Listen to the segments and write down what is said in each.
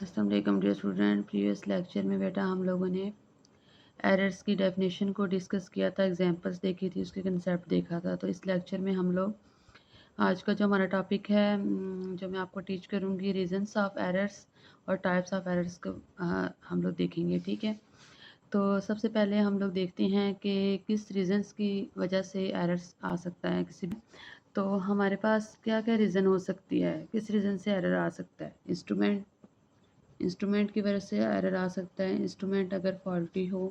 अस्सलाम वालेकुम dear student. Previous lecture में बेटा हम लोगों ने एरर्स की डेफिनेशन को डिस्कस किया था, एग्जांपल्स देखी थी, उसके कंसेप्ट देखा था। तो इस लेक्चर में हम लोग आज का जो हमारा टॉपिक है जो मैं आपको टीच करूँगी, रीजंस ऑफ एरर्स और टाइप्स ऑफ एरर्स को हम लोग देखेंगे। ठीक है, तो सबसे पहले हम लोग देखते हैं कि किस रीजंस की वजह से एरर्स आ सकता है किसी भी। तो हमारे पास क्या क्या रीज़न हो सकती है, किस रीज़न से एरर आ सकता है। इंस्ट्रूमेंट की वजह से एरर आ सकता है। इंस्ट्रूमेंट अगर फॉल्टी हो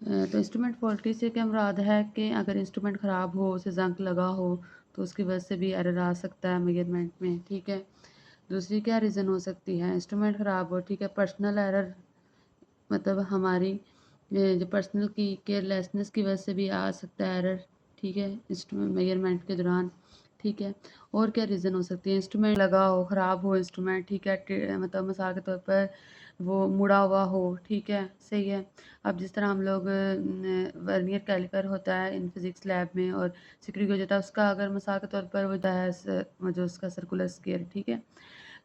तो इंस्ट्रूमेंट फॉल्टी से क्या मुराद है कि अगर इंस्ट्रूमेंट ख़राब हो, उसे जंग लगा हो, तो उसकी वजह से भी एरर आ सकता है मेजरमेंट में। ठीक है, दूसरी क्या रीज़न हो सकती है, इंस्ट्रूमेंट ख़राब हो। ठीक है, पर्सनल एरर मतलब हमारी जो पर्सनल की केयरलेसनेस की वजह से भी आ सकता है एरर। ठीक है, इंस्ट्रूमेंट मेजरमेंट के दौरान। ठीक है, और क्या रीज़न हो सकती है, इंस्ट्रूमेंट लगा हो, ख़राब हो इंस्ट्रूमेंट। ठीक है, मतलब मिसाल के तौर पर वो मुड़ा हुआ हो। ठीक है, सही है। अब जिस तरह हम लोग वर्नियर कैलिपर होता है इन फिज़िक्स लैब में और सिक्योरिटी होता है, उसका अगर मिसाल के तौर पर वो है जो उसका सर्कुलर स्केल। ठीक है,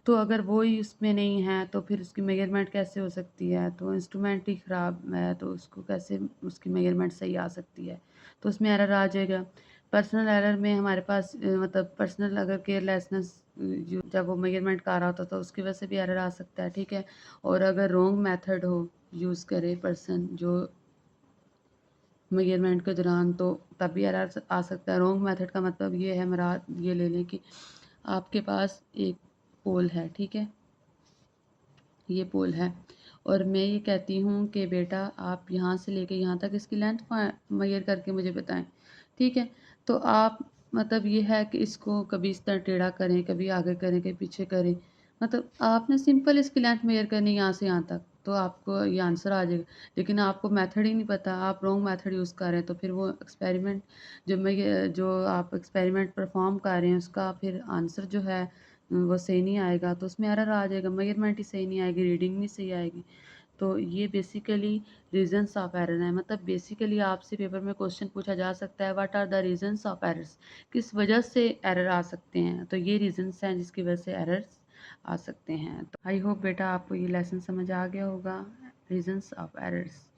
तो अगर वो ही उसमें नहीं है तो फिर उसकी मेजरमेंट कैसे हो सकती है। तो इंस्ट्रूमेंट ही ख़राब है तो उसको कैसे उसकी मेजरमेंट सही आ सकती है, तो उसमें एरर आ जाएगा। पर्सनल एरर में हमारे पास मतलब पर्सनल अगर केयरलेसनेस जो जब वो मेजरमेंट का आ रहा होता तो उसकी वजह से भी एरर आ सकता है। ठीक है, और अगर रॉन्ग मेथड हो यूज़ करे पर्सन जो मेजरमेंट के दौरान, तो तब भी एरर आ सकता है। रॉन्ग मेथड का मतलब ये है, मेरा ये ले लें कि आपके पास एक पोल है। ठीक है, ये पोल है और मैं ये कहती हूँ कि बेटा आप यहाँ से लेके यहाँ तक इसकी लेंथ मेजर करके मुझे बताएं। ठीक है, तो आप मतलब ये है कि इसको कभी इस तरह टेढ़ा करें, कभी आगे करें, कभी पीछे करें। मतलब आपने सिंपल इसकी लेंथ मेजर करनी यहाँ से यहाँ तक, तो आपको ये आंसर आ जाएगा। लेकिन आपको मेथड ही नहीं पता, आप रॉन्ग मेथड यूज़ कर रहे हैं, तो फिर वो एक्सपेरिमेंट जो आप एक्सपेरिमेंट परफॉर्म कर रहे हैं उसका फिर आंसर जो है वो सही नहीं आएगा, तो उसमें एरर आ जाएगा, मेजरमेंट ही सही नहीं आएगी, रीडिंग नहीं सही आएगी। तो ये बेसिकली रीजंस ऑफ एरर है। मतलब बेसिकली आपसे पेपर में क्वेश्चन पूछा जा सकता है, what are the reasons of errors, किस वजह से एरर आ सकते हैं। तो ये रीजंस हैं जिसकी वजह से एरर्स आ सकते हैं। तो आई होप बेटा आपको ये लेसन समझ आ गया होगा, रीजंस ऑफ एरर्स।